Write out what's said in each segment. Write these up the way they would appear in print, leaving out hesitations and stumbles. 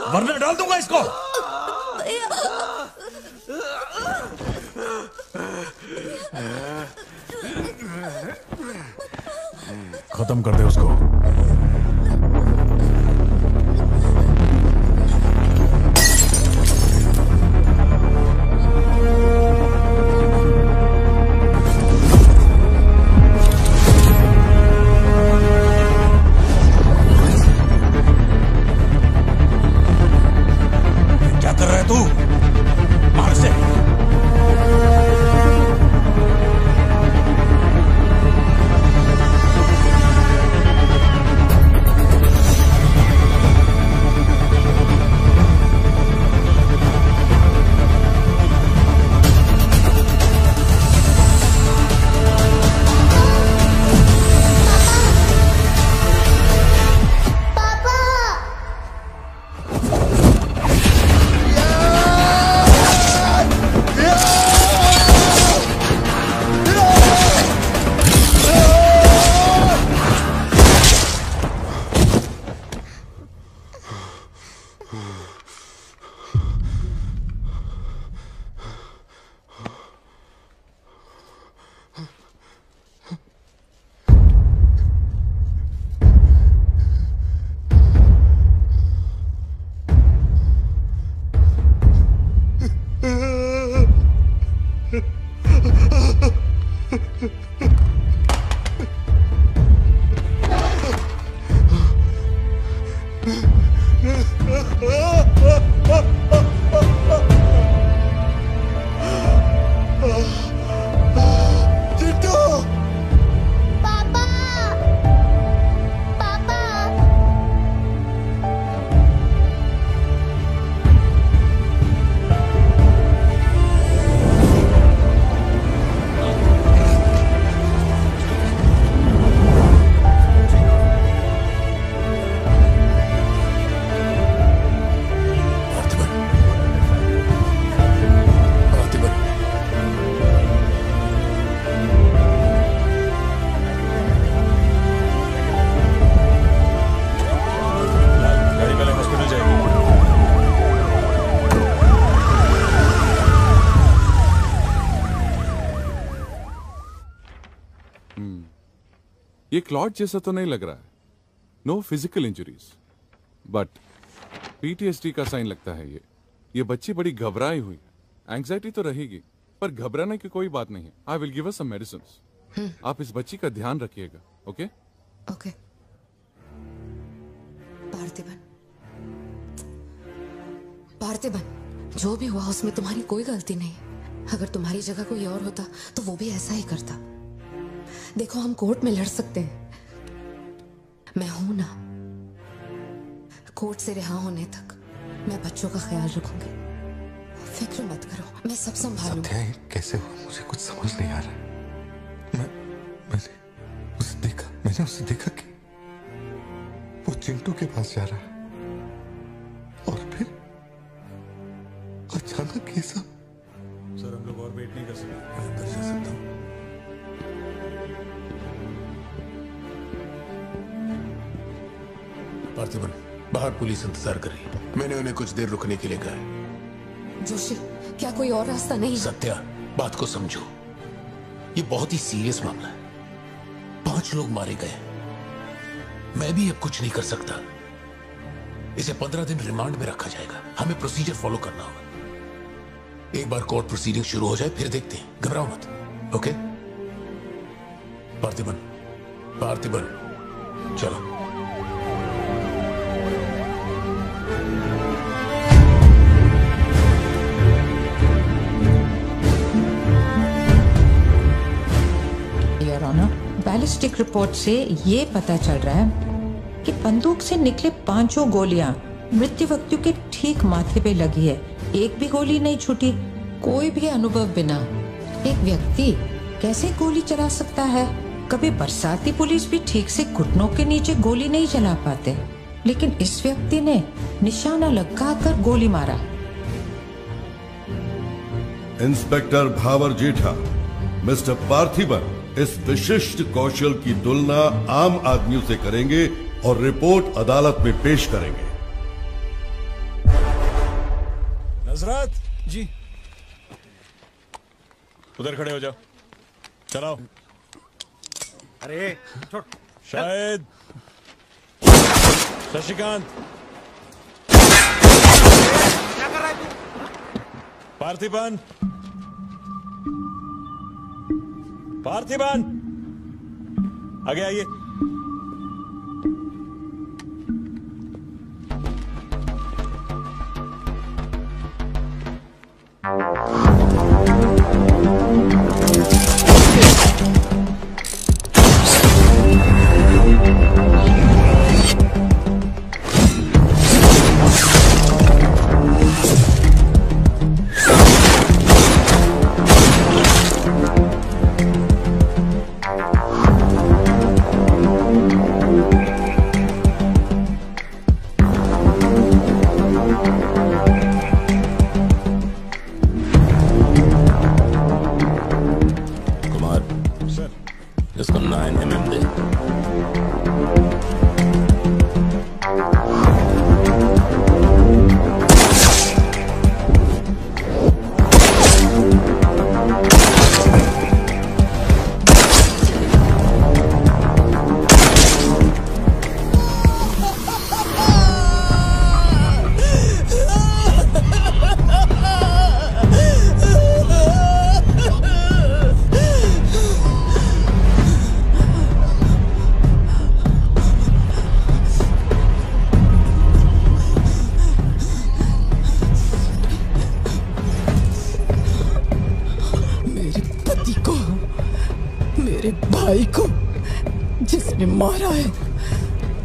वरना डाल दूंगा इसको। खत्म कर दे उसको। क्या कर रहा है तू? मार से। ये क्लॉट जैसा तो नहीं लग रहा है। No physical injuries, but PTSD का साइन लगता है ये बच्ची बड़ी घबराई हुई है। एंग्जाइटी तो रहेगी, पर घबराने की कोई बात नहीं है। I will give her some medicine. आप इस बच्ची का ध्यान रखिएगा। Okay okay. पार्थिबन, पार्थिबन, जो भी हुआ उसमें तुम्हारी कोई गलती नहीं। अगर तुम्हारी जगह कोई और होता तो वो भी ऐसा ही करता। देखो, हम कोर्ट में लड़ सकते हैं, मैं हूं ना। कोर्ट से रिहा होने तक मैं बच्चों का ख्याल रखूंगी। फिक्र मत करो, मैं सब संभालूंगी। सत्या, कैसे हुआ मुझे कुछ समझ नहीं आ रहा। मैंने उसे देखा कि वो चिंटू के पास जा रहा है और फिर अचानक ये सब। सर, हम लोग और वेट नहीं कर सकते। मैं अंदर जा सकता हूँ? पार्थिबन, बाहर पुलिस इंतजार कर रही है। मैंने उन्हें कुछ देर रुकने के लिए कहा है। जोशी, क्या कोई और रास्ता नहीं? सत्या, बात को समझो। ये बहुत ही सीरियस मामला है। 5 लोग मारे गए। मैं भी अब कुछ नहीं कर सकता। इसे 15 दिन रिमांड में रखा जाएगा। हमें प्रोसीजर फॉलो करना होगा। एक बार कोर्ट प्रोसीडिंग शुरू हो जाए, फिर देखते हैं। घबराओ मत। ओके पार्थिबन, पार्थिबन, चलो। बैलिस्टिक रिपोर्ट से ये पता चल रहा है कि बंदूक से निकले 5 गोलियां मृत्यु व्यक्ति के ठीक माथे पे लगी है। एक भी गोली नहीं छूटी। कोई भी अनुभव बिना एक व्यक्ति कैसे गोली चला सकता है? कभी बरसाती पुलिस भी ठीक से घुटनों के नीचे गोली नहीं चला पाते, लेकिन इस व्यक्ति ने निशाना लगाकर गोली मारा। इंस्पेक्टर भावर जेठा, मिस्टर पार्थिबन इस विशिष्ट कौशल की तुलना आम आदमियों से करेंगे और रिपोर्ट अदालत में पेश करेंगे। हजरत जी, उधर खड़े हो जाओ। चलाओ। अरे छोड़। शायद शशिकांत, क्या कर रहा है तू? पार्थिबन, पार्थिबन, आगे आइए। कुमार, सर, इसको 9 mm दे। मेरे पति को, मेरे भाई को जिसने मारा है,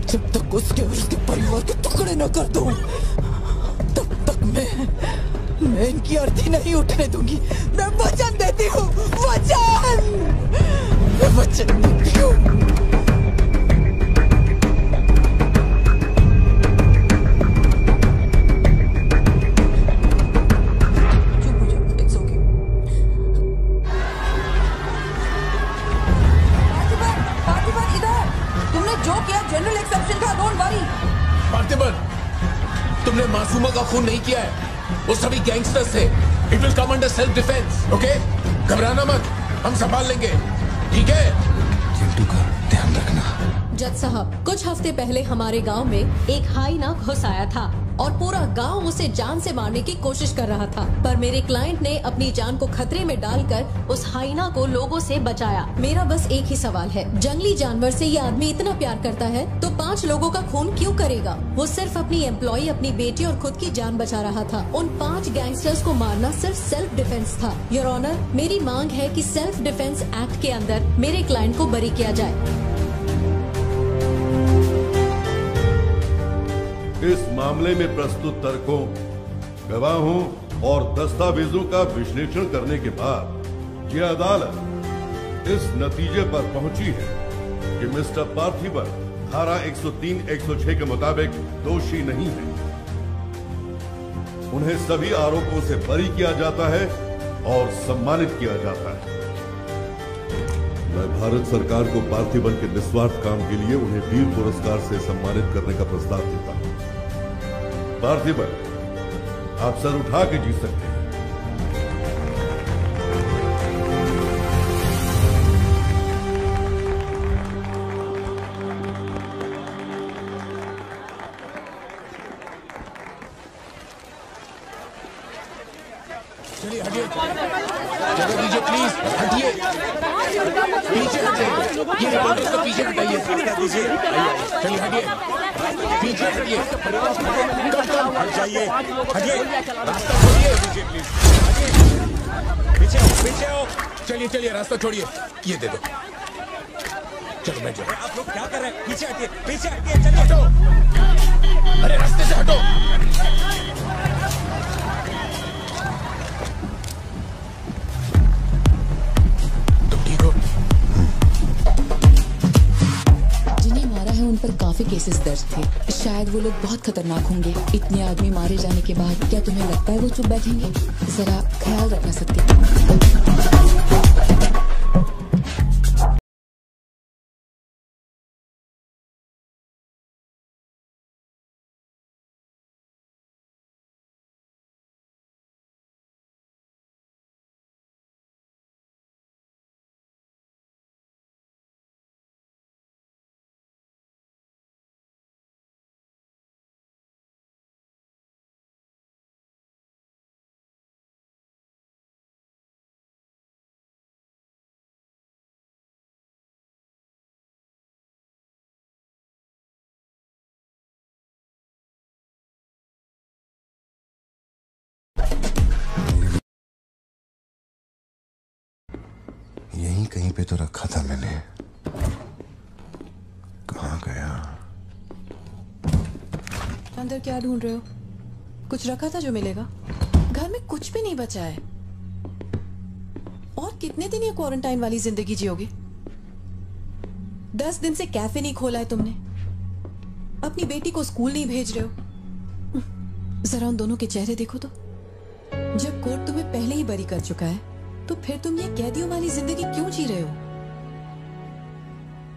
जब तक उसके और उसके परिवार के टुकड़े न कर दूं, तब तक मैं इनकी अर्थी नहीं उठने दूंगी। मैं वचन देती हूँ, वचन, मैं वचन देती हूँ। तुमने जो किया जनरल एक्सेप्शन था, डोंट वरी। पार्थिबन, तुमने मासूमा का खून नहीं किया है, वो सभी गैंगस्टर्स थे। It will come under self defence, okay? घबराना मत, हम संभाल लेंगे, ठीक है? चिंटू का ध्यान रखना। जज साहब, कुछ हफ्ते पहले हमारे गांव में एक हाइना घुस आया था और पूरा गांव उसे जान से मारने की कोशिश कर रहा था, पर मेरे क्लाइंट ने अपनी जान को खतरे में डालकर उस हाइना को लोगों से बचाया। मेरा बस एक ही सवाल है, जंगली जानवर से ये आदमी इतना प्यार करता है तो 5 लोगों का खून क्यों करेगा? वो सिर्फ अपनी एम्प्लॉय, अपनी बेटी और खुद की जान बचा रहा था। उन 5 गैंगस्टर्स को मारना सिर्फ सेल्फ डिफेंस था। योर ऑनर, मेरी मांग है कि सेल्फ डिफेंस एक्ट के अंदर मेरे क्लाइंट को बरी किया जाए। इस मामले में प्रस्तुत तर्कों, गवाहों और दस्तावेजों का विश्लेषण करने के बाद यह अदालत इस नतीजे पर पहुंची है कि मिस्टर पार्थिबन धारा 103-106 के मुताबिक दोषी नहीं है। उन्हें सभी आरोपों से बरी किया जाता है और सम्मानित किया जाता है। मैं भारत सरकार को पार्थिबन के निस्वार्थ काम के लिए उन्हें वीर पुरस्कार से सम्मानित करने का प्रस्ताव देता हूं। पार्थिबन, आप सर उठा के जीत सकते हैं। चलिए हटिए, जगह दीजिए प्लीज, हटिए, पीछे हटिए, ये रिवॉल्वर को पीछे हटाइए, चलिए हटिए, पीछे हटिए, कम हट जाइए, हटिए, रास्ता छोड़िए, प्लीज, हटिए, पीछे आओ, पीछे आओ। चलिए चलिए रास्ता छोड़िए, ये दे दो, चलो बैठ जाओ। आप लोग क्या कर रहे हैं? पीछे हटिए, चलिए, हटो। अरे रास्ते से हटो। जिन्हें मारा है उन पर काफी केसेस दर्ज थे। शायद वो लोग बहुत खतरनाक होंगे। इतने आदमी मारे जाने के बाद क्या तुम्हें लगता है वो चुप बैठेंगे? जरा ख्याल रखना सत्य। यहीं कहीं पे तो रखा था मैंने। कहाँ गया? अंदर क्या ढूंढ रहे हो? कुछ रखा था जो मिलेगा? घर में कुछ भी नहीं बचा है। और कितने दिन ये क्वारंटाइन वाली जिंदगी जियोगे? 10 दिन से कैफे नहीं खोला है तुमने, अपनी बेटी को स्कूल नहीं भेज रहे हो। जरा उन दोनों के चेहरे देखो तो। जब कोर्ट तुम्हें पहले ही बरी कर चुका है तो फिर तुम ये कैदियों वाली जिंदगी क्यों जी रहे हो?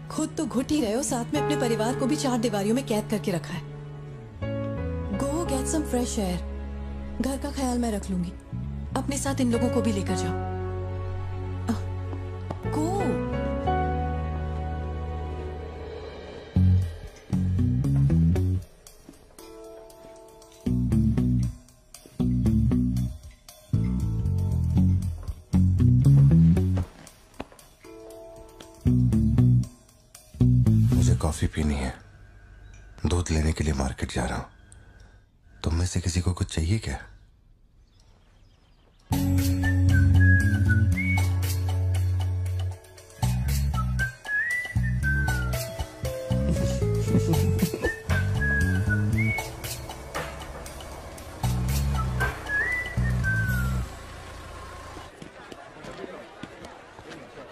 खुद तो घुट ही रहे हो, साथ में अपने परिवार को भी 4 दीवारियों में कैद करके रखा है। Go get some fresh air. घर का ख्याल मैं रख लूंगी। अपने साथ इन लोगों को भी लेकर जाओ। गो। कॉफी पीनी है, दूध लेने के लिए मार्केट जा रहा हूं। तुम में से किसी को कुछ चाहिए क्या?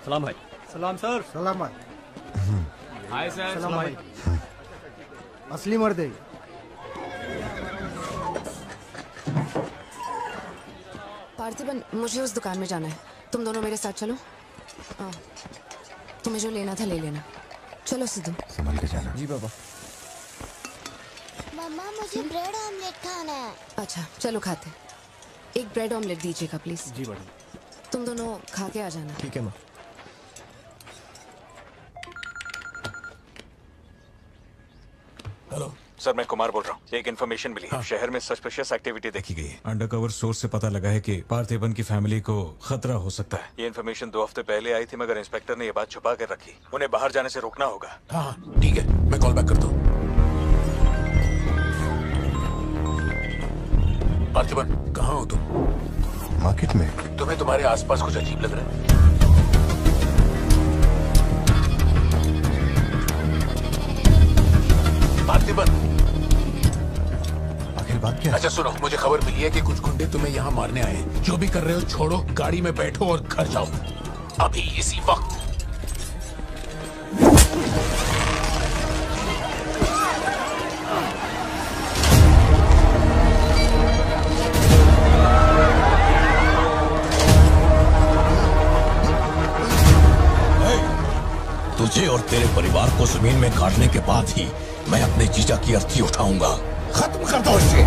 सलाम भाई। सलाम सर। सलाम भाई। Hi sir. सलाम भाई। असली मर्द है। पार्थिबन, मुझे उस दुकान में जाना है, तुम दोनों मेरे साथ चलो। तुम्हें जो लेना था ले लेना। चलो सिद्धू। संभल के जाना। जी बाबा। मम्मा मुझे ब्रेड ऑमलेट खाना है। अच्छा चलो खाते। एक ब्रेड ऑमलेट दीजिएगा प्लीज। जी बढ़िया। तुम दोनों खा के आ जाना। ठीक है माँ। हेलो सर, मैं कुमार बोल रहा हूँ। एक इन्फॉर्मेशन मिली है। शहर में सस्पिशियस एक्टिविटी देखी गई है। अंडरकवर सोर्स से पता लगा है कि पार्थिबन की फैमिली को खतरा हो सकता है। ये इन्फॉर्मेशन 2 हफ्ते पहले आई थी, मगर इंस्पेक्टर ने ये बात छुपा कर रखी। उन्हें बाहर जाने से रोकना होगा। हाँ ठीक है, मैं कॉल बैक करता हूँ। पार्थिबन, कहाँ हो तुम? मार्केट में। तुम्हें तुम्हारे आसपास कुछ अजीब लग रहा है? पार्थिबन, आखिर बात क्या है? अच्छा सुनो, मुझे खबर मिली है कि कुछ गुंडे तुम्हें यहाँ मारने आए हैं। जो भी कर रहे हो छोड़ो, गाड़ी में बैठो और घर जाओ अभी इसी वक्त। तुझे और तेरे परिवार को जमीन में गाड़ने के बाद ही मैं अपने जीजा की अर्थी उठाऊंगा। खत्म कर दो इसे।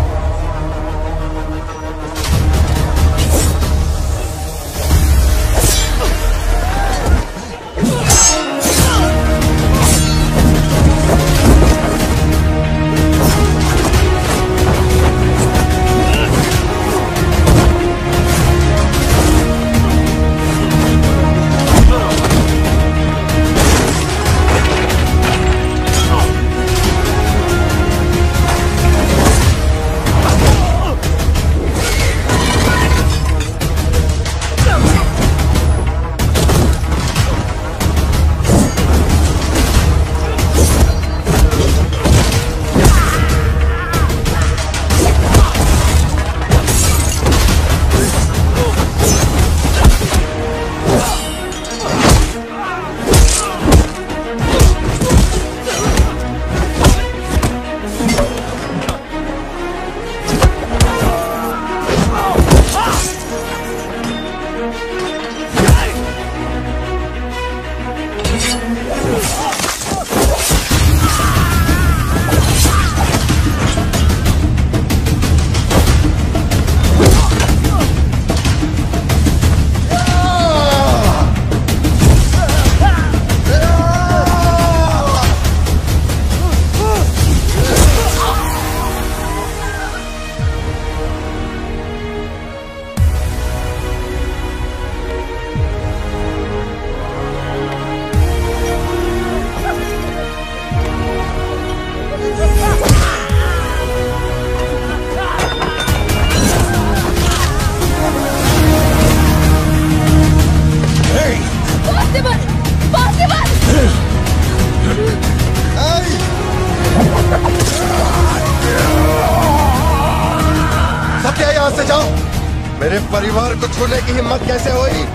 मेरे परिवार को छूने की हिम्मत कैसे हुई?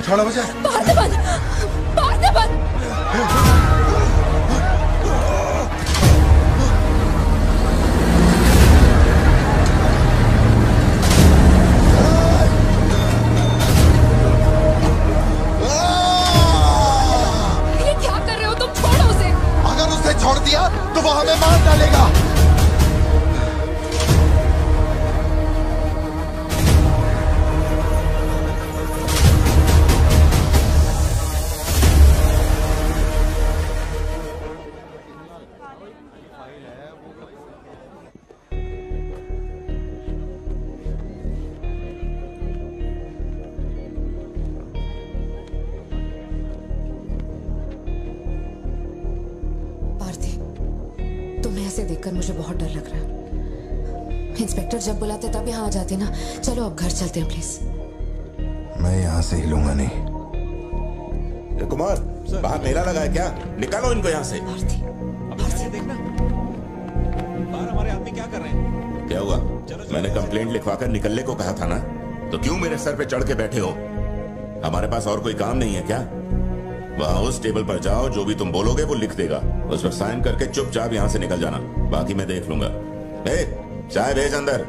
छोड़ो मुझे। पार्थिबन, पार्थिबन। ये क्या कर रहे हो तुम? छोड़ो उसे। अगर उसे छोड़ दिया तो वो हमें मार डालेगा। देखकर मुझे बहुत डर लग रहा है। इंस्पेक्टर जब बुलाते तब यहाँ आ जाते ना। चलो अब घर चलते हैं प्लीज। मैं यहाँ से हिलूंगा नहीं। कुमार, बाहर मेला लगा है क्या? निकालो इनको यहाँ से। देखना बाहर हमारे आदमी क्या कर रहे हैं। क्या हुआ? मैंने कंप्लेंट लिखवाकर निकलने को कहा था ना, तो क्यों मेरे सर पे चढ़ के बैठे हो? हमारे पास और कोई काम नहीं है क्या? वहाँ उस टेबल पर जाओ, जो भी तुम बोलोगे वो लिख देगा। उस पर साइन करके चुपचाप यहाँ से निकल जाना, बाकी मैं देख लूंगा। चाय भेज अंदर।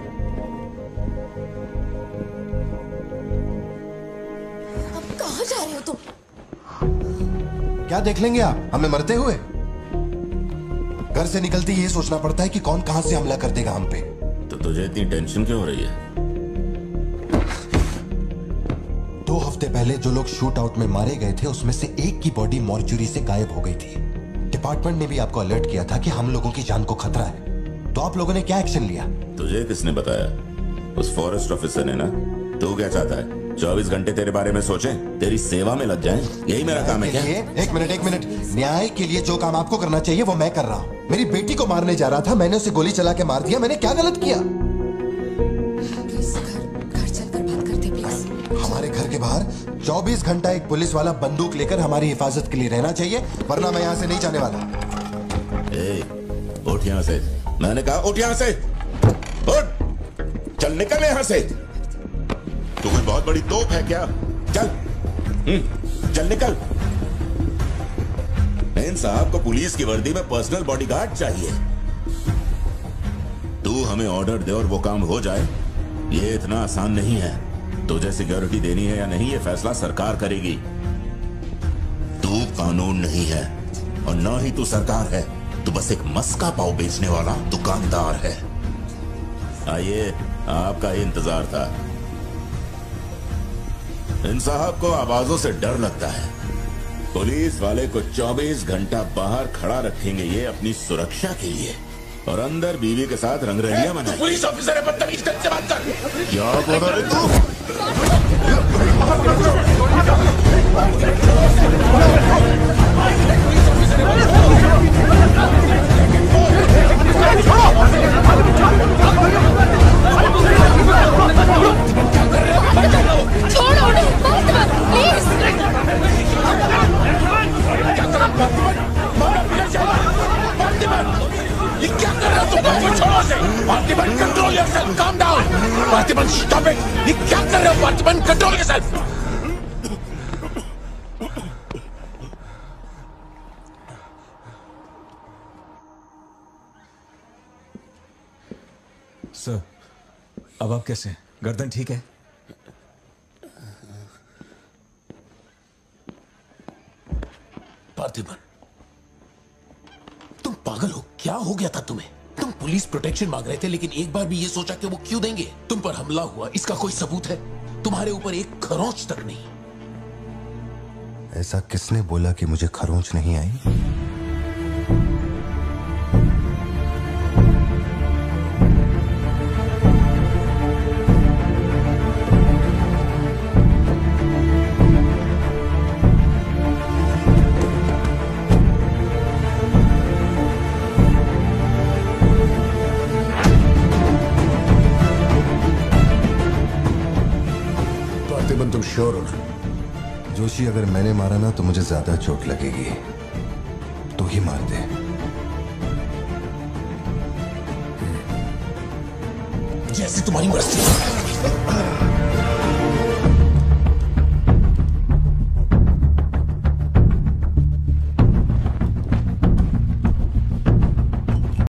अब कहाँ जा रहे हो तुम? क्या देख लेंगे आप हमें मरते हुए? घर से निकलते ये सोचना पड़ता है कि कौन कहां से हमला कर देगा हम पे। तो तुझे इतनी टेंशन क्यों हो रही है? 2 हफ्ते पहले जो लोग शूट आउट में मारे गए थे उसमें से एक की बॉडी मॉर्चुरी से गायब हो गई थी। डिपार्टमेंट ने भी आपको अलर्ट किया था कि हम लोगों की जान को खतरा है, तो आप लोगों ने क्या एक्शन लिया? तुझे किसने बताया? उस फॉरेस्ट ऑफिसर ने ना। तू क्या चाहता है? 24 घंटे तेरे बारे में सोचें, तेरी सेवा में लग जाएं? यही मेरा काम है क्या? एक मिनट। न्याय के लिए जो काम आपको करना चाहिए वो मैं कर रहा हूँ। मेरी बेटी को मारने जा रहा था, मैंने उसे गोली चला के मार दिया। मैंने क्या गलत किया? घर चलकर बात करते प्लीज। हमारे घर के बाहर 24 घंटा एक पुलिस वाला बंदूक लेकर हमारी हिफाजत के लिए रहना चाहिए, वरना मैं यहाँ से नहीं जाने वाला। उठ यहाँ से। मैंने कहा उठ यहाँ से। उठ, चल निकल यहाँ से। तू कोई बहुत बड़ी तोप है क्या? चल चल निकल। इन साहब को पुलिस की वर्दी में पर्सनल बॉडीगार्ड चाहिए। तू हमें ऑर्डर दे और वो काम हो जाए, ये इतना आसान नहीं है। तुझे सिक्योरिटी देनी है या नहीं, ये फैसला सरकार करेगी। तू कानून नहीं है और ना ही तू सरकार है। तू बस एक मस्का पाव बेचने वाला दुकानदार है। आइए, आपका ही इंतजार था। इन साहब को आवाजों से डर लगता है। पुलिस वाले को 24 घंटा बाहर खड़ा रखेंगे ये अपनी सुरक्षा के लिए, और अंदर बीवी के साथ रंगरलियां मनाएंगे। पुलिस ऑफिसर है, बदतमीज से बात कर। क्या बोल रहे तू? छोड़ो उन्हें, प्लीज। ये क्या कर रहे हो तुम? छोड़ो उसे। Parthiban, control yourself, calm down. Parthiban, stop it. ये क्या कर रहे हो पार्थिबन? Control yourself. सर, अब आप कैसे हैं? गर्दन ठीक है? पार्थिबन, तुम पागल हो? क्या हो गया था तुम्हें? तुम पुलिस प्रोटेक्शन मांग रहे थे, लेकिन एक बार भी ये सोचा कि वो क्यों देंगे? तुम पर हमला हुआ, इसका कोई सबूत है? तुम्हारे ऊपर एक खरोंच तक नहीं। ऐसा किसने बोला कि मुझे खरोंच नहीं आई? तुम श्योर हो ना? जोशी, अगर मैंने मारा ना तो मुझे ज्यादा चोट लगेगी। तू ही मार दे। जैसे तुम्हारी मर्जी।